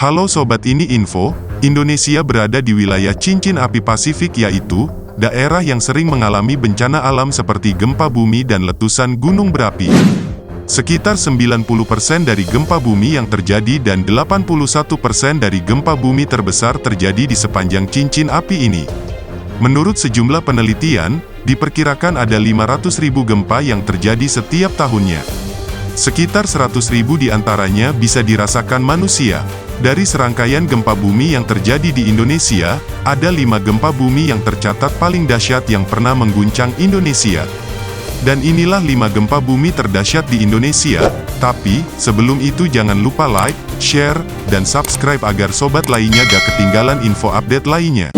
Halo Sobat, ini info, Indonesia berada di wilayah cincin api Pasifik, yaitu daerah yang sering mengalami bencana alam seperti gempa bumi dan letusan gunung berapi. Sekitar 90% dari gempa bumi yang terjadi dan 81% dari gempa bumi terbesar terjadi di sepanjang cincin api ini. Menurut sejumlah penelitian, diperkirakan ada 500.000 gempa yang terjadi setiap tahunnya. Sekitar 100.000 diantaranya bisa dirasakan manusia. Dari serangkaian gempa bumi yang terjadi di Indonesia, ada 5 gempa bumi yang tercatat paling dahsyat yang pernah mengguncang Indonesia. Dan inilah 5 gempa bumi terdahsyat di Indonesia. Tapi, sebelum itu jangan lupa like, share, dan subscribe agar sobat lainnya gak ketinggalan info update lainnya.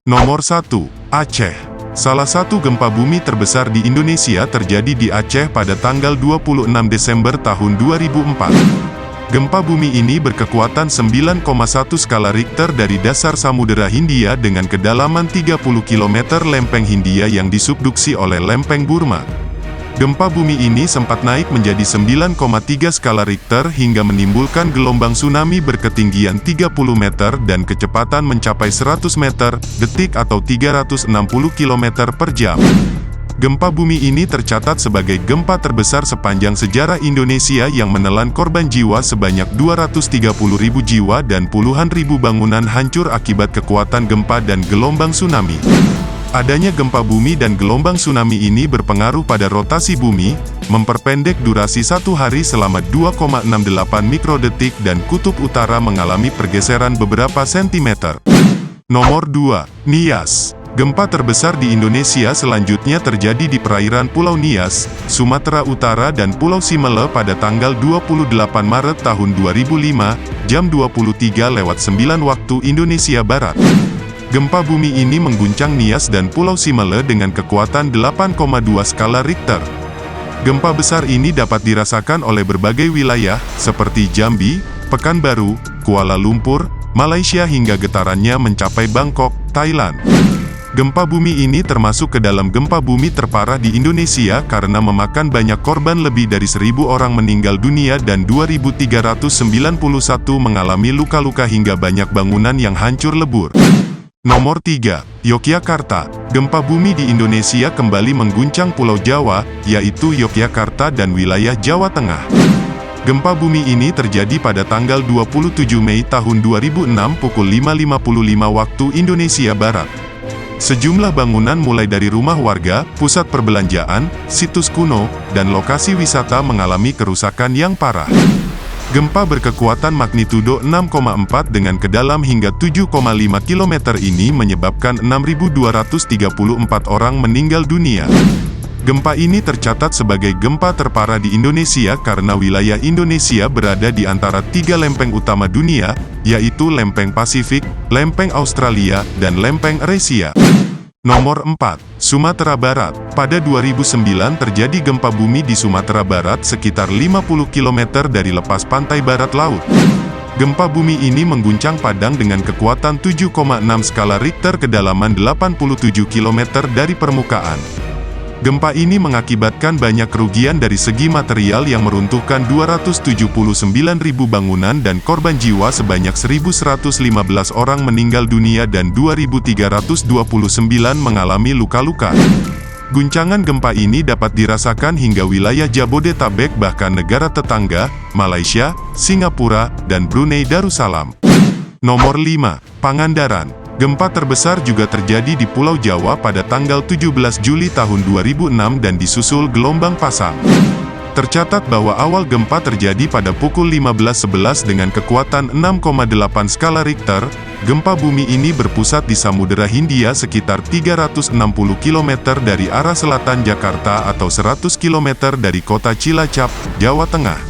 Nomor 1. Aceh. Salah satu gempa bumi terbesar di Indonesia terjadi di Aceh pada tanggal 26 Desember tahun 2004. Gempa bumi ini berkekuatan 9,1 skala Richter dari dasar Samudera Hindia dengan kedalaman 30 km lempeng Hindia yang disubduksi oleh lempeng Burma. Gempa bumi ini sempat naik menjadi 9,3 skala Richter hingga menimbulkan gelombang tsunami berketinggian 30 meter dan kecepatan mencapai 100 meter detik atau 360 km per jam. Gempa bumi ini tercatat sebagai gempa terbesar sepanjang sejarah Indonesia yang menelan korban jiwa sebanyak 230.000 jiwa dan puluhan ribu bangunan hancur akibat kekuatan gempa dan gelombang tsunami. Adanya gempa bumi dan gelombang tsunami ini berpengaruh pada rotasi bumi, memperpendek durasi satu hari selama 2,68 mikrodetik dan kutub utara mengalami pergeseran beberapa sentimeter. Nomor 2. Nias. Gempa terbesar di Indonesia selanjutnya terjadi di perairan Pulau Nias, Sumatera Utara dan Pulau Simele pada tanggal 28 Maret tahun 2005, jam 23:09 waktu Indonesia Barat. Gempa bumi ini mengguncang Nias dan Pulau Simele dengan kekuatan 8,2 skala Richter. Gempa besar ini dapat dirasakan oleh berbagai wilayah, seperti Jambi, Pekanbaru, Kuala Lumpur, Malaysia hingga getarannya mencapai Bangkok, Thailand. Gempa bumi ini termasuk ke dalam gempa bumi terparah di Indonesia karena memakan banyak korban, lebih dari 1.000 orang meninggal dunia dan 2.391 mengalami luka-luka hingga banyak bangunan yang hancur lebur. Nomor 3. Yogyakarta. Gempa bumi di Indonesia kembali mengguncang Pulau Jawa, yaitu Yogyakarta dan wilayah Jawa Tengah. Gempa bumi ini terjadi pada tanggal 27 Mei tahun 2006 pukul 5.55 waktu Indonesia Barat. Sejumlah bangunan mulai dari rumah warga, pusat perbelanjaan, situs kuno, dan lokasi wisata mengalami kerusakan yang parah. Gempa berkekuatan magnitudo 6,4 dengan kedalam hingga 7,5 km ini menyebabkan 6.234 orang meninggal dunia. Gempa ini tercatat sebagai gempa terparah di Indonesia karena wilayah Indonesia berada di antara 3 lempeng utama dunia, yaitu lempeng Pasifik, lempeng Australia, dan lempeng Eurasia. Nomor 4. Sumatera Barat. Pada 2009 terjadi gempa bumi di Sumatera Barat sekitar 50 km dari lepas pantai barat laut. Gempa bumi ini mengguncang Padang dengan kekuatan 7,6 skala Richter kedalaman 87 km dari permukaan. Gempa ini mengakibatkan banyak kerugian dari segi material yang meruntuhkan 279.000 bangunan dan korban jiwa sebanyak 1.115 orang meninggal dunia dan 2.329 mengalami luka-luka. Guncangan gempa ini dapat dirasakan hingga wilayah Jabodetabek bahkan negara tetangga, Malaysia, Singapura, dan Brunei Darussalam. Nomor 5. Pangandaran. Gempa terbesar juga terjadi di Pulau Jawa pada tanggal 17 Juli tahun 2006 dan disusul gelombang pasang. Tercatat bahwa awal gempa terjadi pada pukul 15.11 dengan kekuatan 6,8 skala Richter. Gempa bumi ini berpusat di Samudera Hindia sekitar 360 km dari arah selatan Jakarta atau 100 km dari kota Cilacap, Jawa Tengah.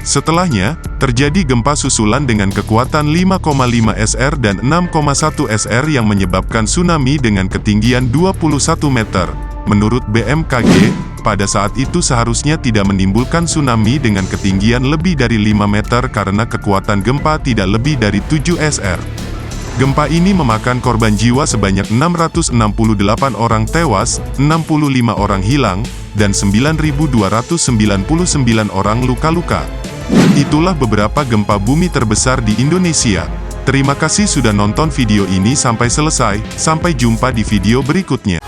Setelahnya, terjadi gempa susulan dengan kekuatan 5,5 SR dan 6,1 SR yang menyebabkan tsunami dengan ketinggian 21 meter. Menurut BMKG, pada saat itu seharusnya tidak menimbulkan tsunami dengan ketinggian lebih dari 5 meter karena kekuatan gempa tidak lebih dari 7 SR. Gempa ini memakan korban jiwa sebanyak 668 orang tewas, 65 orang hilang, dan 9.299 orang luka-luka. Itulah beberapa gempa bumi terbesar di Indonesia. Terima kasih sudah nonton video ini sampai selesai. Sampai jumpa di video berikutnya.